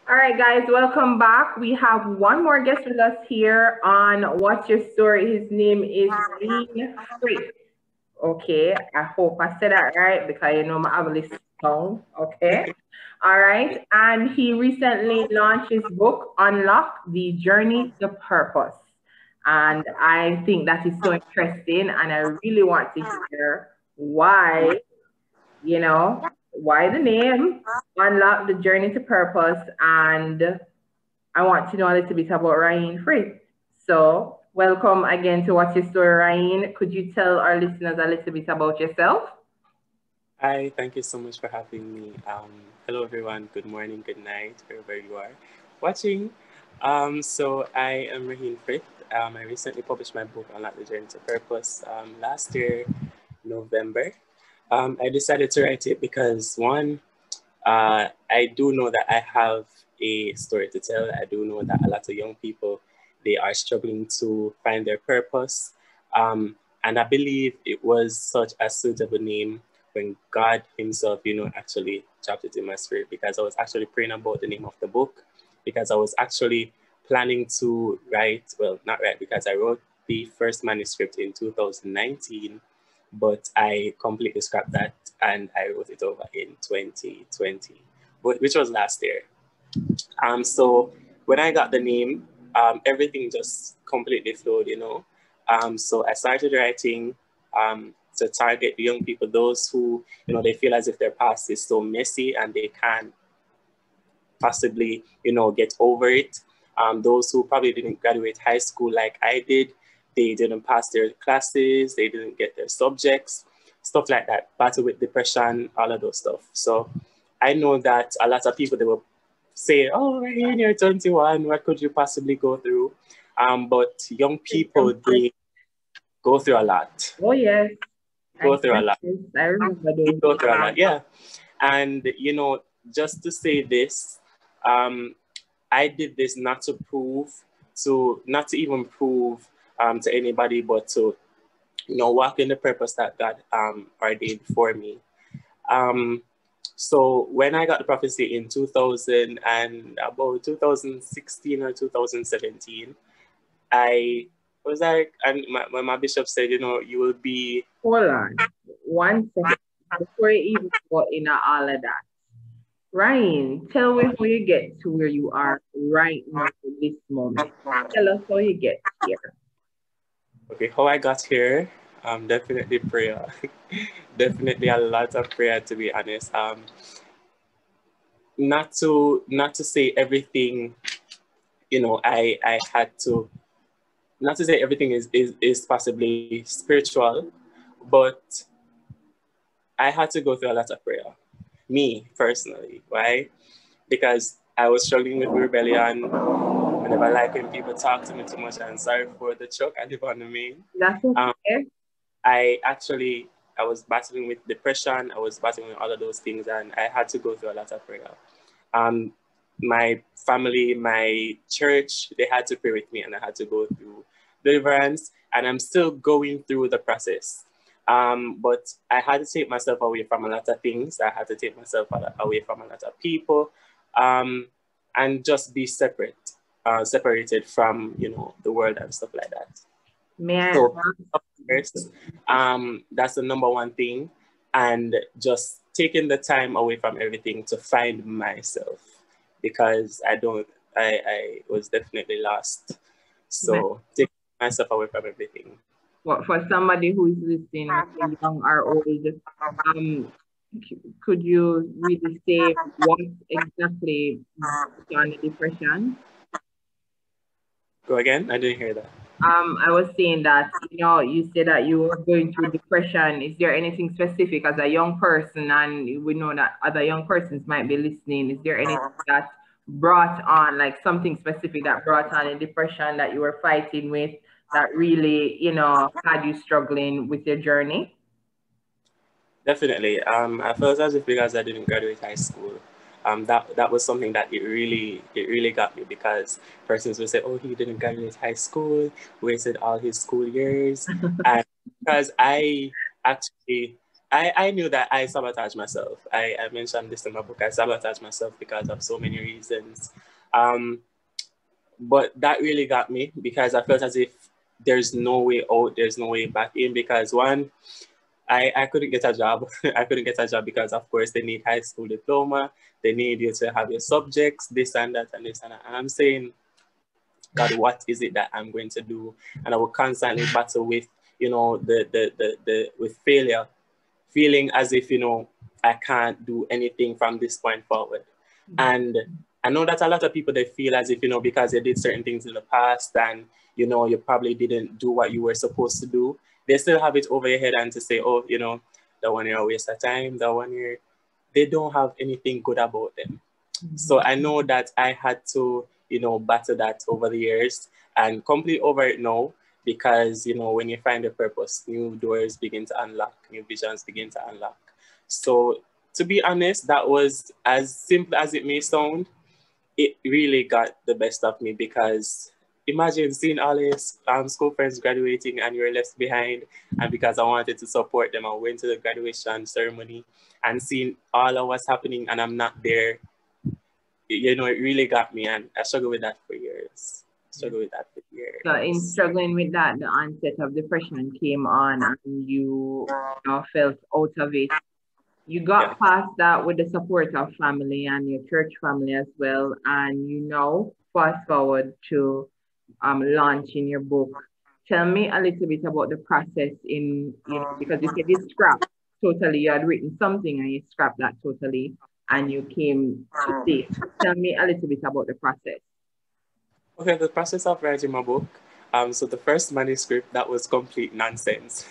All right, guys, welcome back. We have one more guest with us here on What's Your Story. His name is Rain Frith. Okay, I hope I said that right because you know my English tongue. Okay, all right. And he recently launched his book, Unlock the Journey to Purpose. And I think that is so interesting, and I really want to hear why you know, why the name, unlock the journey to purpose, and I want to know a little bit about Ryan Frith. So, welcome again to What's Your Story, Ryan. Could you tell our listeners a little bit about yourself? Hi, thank you so much for having me. Hello, everyone. Good morning, good night, wherever you are watching. So I am Raheen Frith. I recently published my book, Unlock the Journey to Purpose, last year, November. I decided to write it because, one, I do know that I have a story to tell. I do know that a lot of young people, they are struggling to find their purpose. And I believe it was such a suitable name when God Himself, actually dropped it in my spirit because I was actually praying about the name of the book because I was actually planning to write, well, not write because I wrote the first manuscript in 2019, but I completely scrapped that and I wrote it over in 2020, which was last year. So when I got the name, everything just completely flowed. So I started writing to target the young people, those who, they feel as if their past is so messy and they can't possibly, get over it. Those who probably didn't graduate high school like I did, they didn't pass their classes, they didn't get their subjects, stuff like that, battle with depression, all of those stuff. So I know that a lot of people, they will say, oh, Rain, you're 21, what could you possibly go through? But young people, they go through a lot. Oh, yes. Go through a lot. I remember They those. go through a lot, yeah. And, just to say this, I did this not to even prove to anybody, but to, walk in the purpose that God ordained for me. Um, so when I got the prophecy in 2000 and about 2016 or 2017, I was like, and my bishop said, you will be. Hold on 1 second before you even go in all of that. Ryan, tell me how you get to where you are right now in this moment. Tell us how you get here. Okay, how I got here, definitely prayer. Definitely a lot of prayer, to be honest. Not to say everything, I had to, not to say everything is possibly spiritual, but I had to go through a lot of prayer. Me personally, right? Because I was struggling with rebellion. I never like when people talk to me too much. And sorry for the choke. I live on the main. That's Um, okay. I was battling with depression. I was battling with all of those things, and I had to go through a lot of prayer. Um, my family, my church, they had to pray with me, and I had to go through deliverance, and I'm still going through the process. But I had to take myself away from a lot of things. I had to take myself away from a lot of people, and just be separated from the world and stuff like that. Man, So first, that's the number one thing, and just taking the time away from everything to find myself because I was definitely lost. man. So taking myself away from everything. For somebody who is listening, whether young or old, um, could you really say what exactly brought on the depression? Go again? I didn't hear that. I was saying that, you said that you were going through depression. Is there anything specific as a young person, and we know that other young persons might be listening, is there anything that brought on, like something specific that brought on a depression that you were fighting with that really, had you struggling with your journey? Definitely. I felt as if because I didn't graduate high school, that was something that it really got me because persons would say, "Oh, he didn't graduate high school, wasted all his school years," and because I actually I knew that I sabotaged myself. I mentioned this in my book. I sabotaged myself because of so many reasons. Um, but that really got me because I felt as if there's no way out, there's no way back in because one, I couldn't get a job. I couldn't get a job because of course they need high school diploma, they need you to have your subjects, this and that and this and that. And I'm saying, God, what is it that I'm going to do? And I would constantly battle with, you know, the with failure, feeling as if, you know, I can't do anything from this point forward. And I know that a lot of people, they feel as if, you know, because they did certain things in the past and, you know, you probably didn't do what you were supposed to do. They still have it over your head and to say, oh, you know, that 1 year a waste of time, that 1 year, they don't have anything good about them. So I know that I had to, you know, battle that over the years and complete over it now because, you know, when you find a purpose, new doors begin to unlock, new visions begin to unlock. So to be honest, that was as simple as it may sound, it really got the best of me because imagine seeing all his school friends graduating and you're left behind. And because I wanted to support them, I went to the graduation ceremony and seeing all of what's happening and I'm not there. You know, it really got me and I struggled with that for years. So in struggling with that, the onset of depression came on and you felt out of it. You got past that with the support of family and your church family as well. And you know, fast forward to launching your book. Tell me a little bit about the process in, you know, because you said you scrapped totally, you had written something and you scrapped that totally and you came to this. Tell me a little bit about the process. Okay, the process of writing my book. So the first manuscript, that was complete nonsense.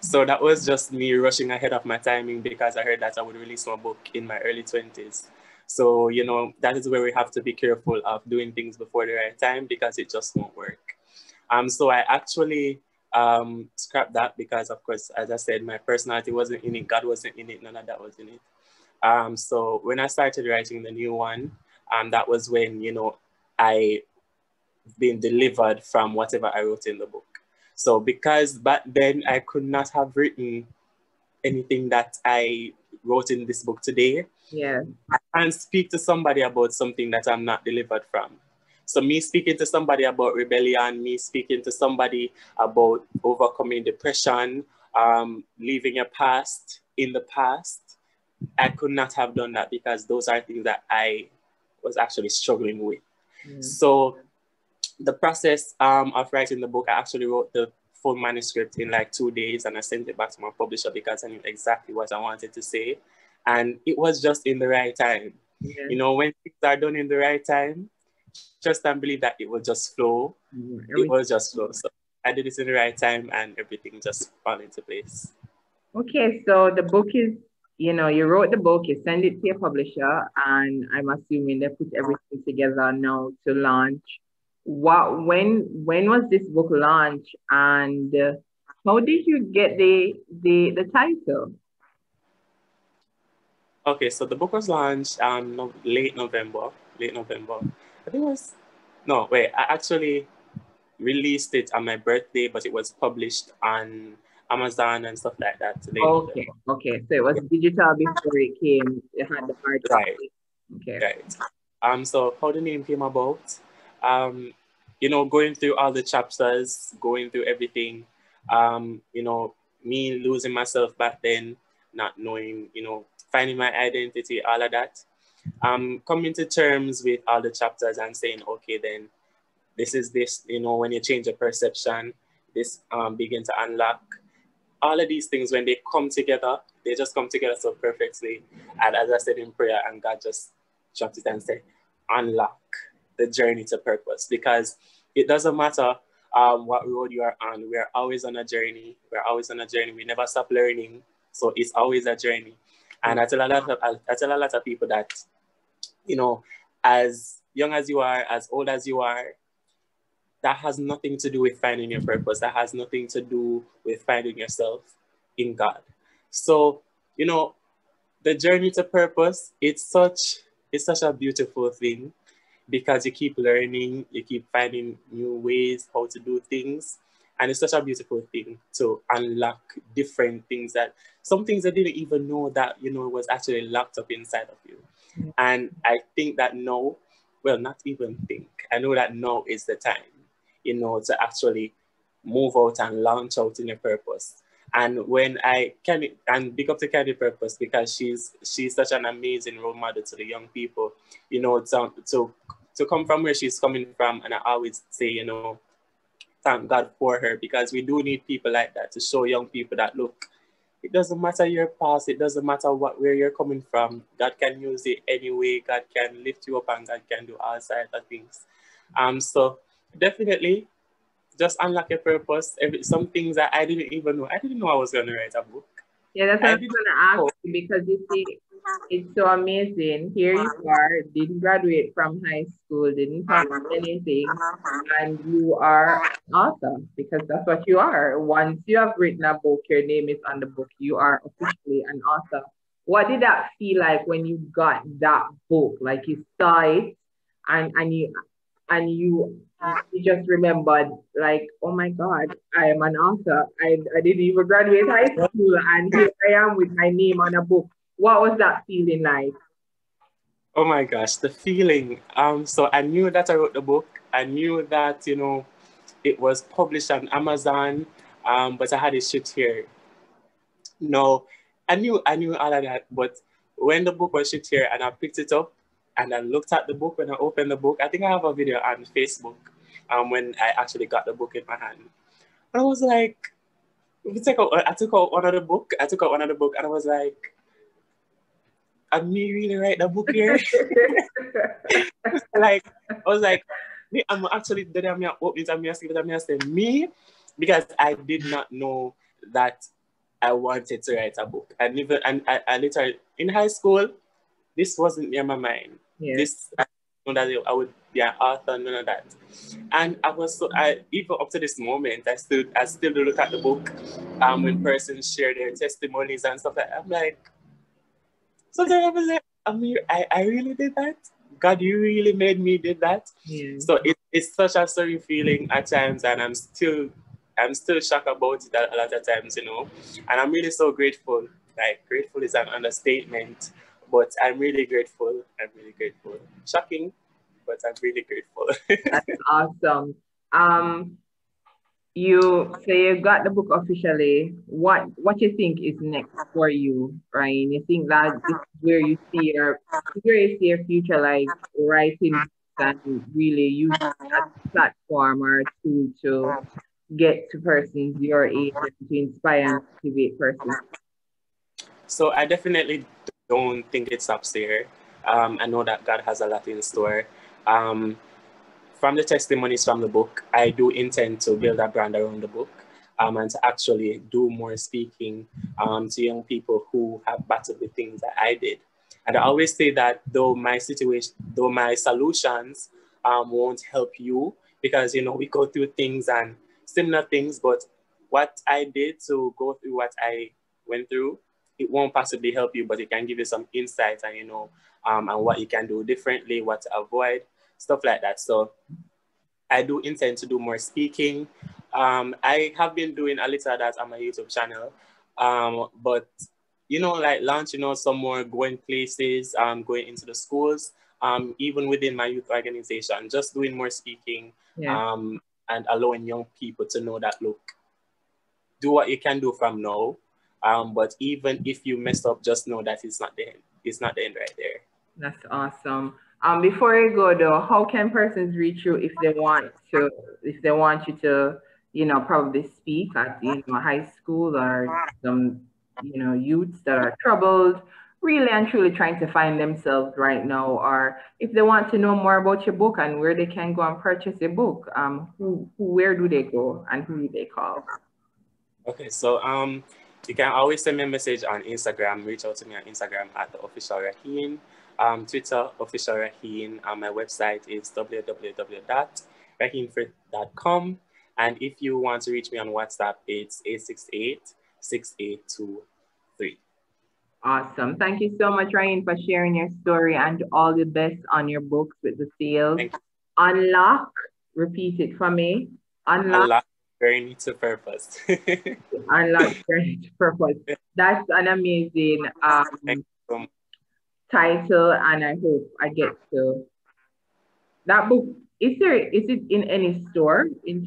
So that was just me rushing ahead of my timing because I heard that I would release my book in my early 20s. So, you know, that is where we have to be careful of doing things before the right time because it just won't work. So I actually scrapped that because, of course, as I said, my personality wasn't in it, God wasn't in it, none of that was in it. So when I started writing the new one, that was when, you know, I been delivered from whatever I wrote in the book. So because back then I could not have written anything that I wrote in this book today, I can't speak to somebody about something that I'm not delivered from. So me speaking to somebody about rebellion, me speaking to somebody about overcoming depression, leaving your past in the past, I could not have done that because those are things that I was actually struggling with. So the process of writing the book, I actually wrote the full manuscript in like 2 days and I sent it back to my publisher because I knew exactly what I wanted to say. And it was just in the right time. You know, when things are done in the right time, trust and believe that it will just flow. It will just flow. So I did it in the right time and everything just fell into place. Okay, so the book is, you know, you wrote the book, you send it to your publisher, and I'm assuming they put everything together now to launch. When was this book launched, and how did you get the title? Okay, so the book was launched late November. I think it was, no, wait, I actually released it on my birthday, but it was published on Amazon and stuff like that. Okay, so it was digital before it came, it had the hard copy. Right. So how the name came about, you know, going through all the chapters, going through everything, you know, me losing myself back then, not knowing, you know, finding my identity, all of that. Coming to terms with all the chapters and saying, okay, then this is this, you know, when you change your perception, this begin to unlock. All of these things, when they come together, they just come together so perfectly. And as I said in prayer, and God just dropped it and said, unlock the journey to purpose. Because it doesn't matter what road you are on. We are always on a journey. We're always on a journey. We never stop learning. So it's always a journey. And I tell a lot of people that, you know, as young as you are, as old as you are, that has nothing to do with finding your purpose. That has nothing to do with finding yourself in God. So, you know, the journey to purpose, it's such a beautiful thing because you keep learning, you keep finding new ways how to do things. And it's such a beautiful thing to unlock different things, that some things I didn't even know that, you know, was actually locked up inside of you. And I think that now, well, not even think, I know that now is the time, you know, to actually move out and launch out in your purpose. And when I can, and big up to Candy Purpose, because she's such an amazing role model to the young people, you know, to come from where she's coming from. And I always say, you know, thank God for her, because we do need people like that to show young people that, look, it doesn't matter your past, it doesn't matter where you're coming from. God can use it anyway. God can lift you up, and God can do all sorts of things. So definitely just unlock your purpose. Some things that I didn't even know. I didn't know I was going to write a book. Yeah, that's what I was going to ask you, because you see, it's so amazing. Here you are, didn't graduate from high school, didn't publish anything, and you are an author, because that's what you are. Once you have written a book, your name is on the book, you are officially an author. What did that feel like when you got that book? Like you saw it and you just remembered, like, oh my God, I am an author. I didn't even graduate high school, and here I am with my name on a book. What was that feeling like? Oh my gosh, the feeling. So I knew that I wrote the book. I knew that, you know, it was published on Amazon, but I had it shipped here. No, I knew all of that, but when the book was shipped here and I picked it up and I looked at the book, when I opened the book, I think I have a video on Facebook when I actually got the book in my hand. And I was like, I took out one of the book, and I was like, am me really write the book here? Like, I was like, me, I'm actually the I'm opening to me, I say me, because I did not know that I wanted to write a book. I literally in high school, this wasn't near my mind. Yeah. This, I know that I would be an author, none of that. And even up to this moment, I still do look at the book when persons share their testimonies and stuff like that. I'm like, sometimes I was like, I really did that? God, you really made me did that? Yeah. So it's such a sorry feeling at times, and I'm still shocked about it a lot of times, you know. And I'm really so grateful. Like, grateful is an understatement, but I'm really grateful. Shocking, but I'm really grateful. That's awesome. You say you got the book officially. What you think is next for you, Ryan? You think that this is where you see your future, like writing and really use that platform or tool to get to persons your age and to inspire and motivate persons? So I definitely don't think it stops there. I know that God has a lot in store. From the testimonies from the book, I do intend to build a brand around the book, and to actually do more speaking to young people who have battled with things that I did. And I always say that though my solutions won't help you, because, you know, we go through things and similar things, but what I did to go through what I went through, it won't possibly help you, but it can give you some insights and, you know, and what you can do differently, what to avoid, stuff like that. So I do intend to do more speaking. I have been doing a little of that on my YouTube channel, but, you know, like launching out some more, going places, going into the schools, even within my youth organization, just doing more speaking, Yeah. and allowing young people to know that, look, do what you can do from now, but even if you mess up, just know that it's not the end. It's not the end right there. That's awesome. Before you go though, how can persons reach you if they want you to, you know, probably speak at, you know, high school or some, you know, youths that are troubled, really and truly trying to find themselves right now, or if they want to know more about your book and where they can go and purchase your book, where do they go and who do they call? Okay, so you can always send me a message on Instagram. Reach out to me on Instagram at the official Raheen. Twitter, official Raheen. My website is www.raheenfrith.com. And if you want to reach me on WhatsApp, it's 868-6823. Awesome. Thank you so much, Ryan, for sharing your story, and all the best on your books with the sales. Unlock, repeat it for me. Unlock journey to purpose. Unlock Journey to Purpose. That's an amazing Thank you so much. title, and I hope I get to that book. Is it in any store in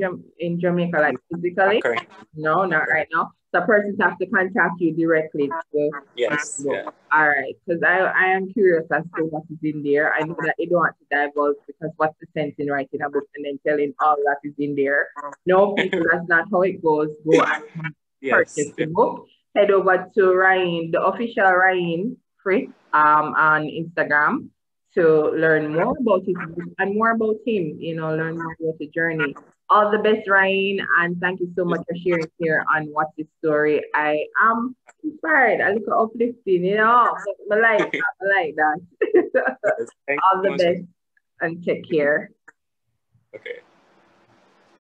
Jamaica, like physically? Correct. No, not right now. The person has to contact you directly to Yes. book. Yeah. All right, because I am curious as to what is in there. I know that you don't want to divulge because what's the sense in writing a book and then telling all that is in there? No, people, that's not how it goes. Go and Yes. purchase the book. Head over to Ryan, the official Ryan Frith on Instagram to learn more about his book and more about him, learn more about the journey. All the best, Ryan, and thank you so much for sharing here on What's His Story. I am inspired, a little uplifting, I like that. Yes. Thank All you the so much. best and take care. Okay.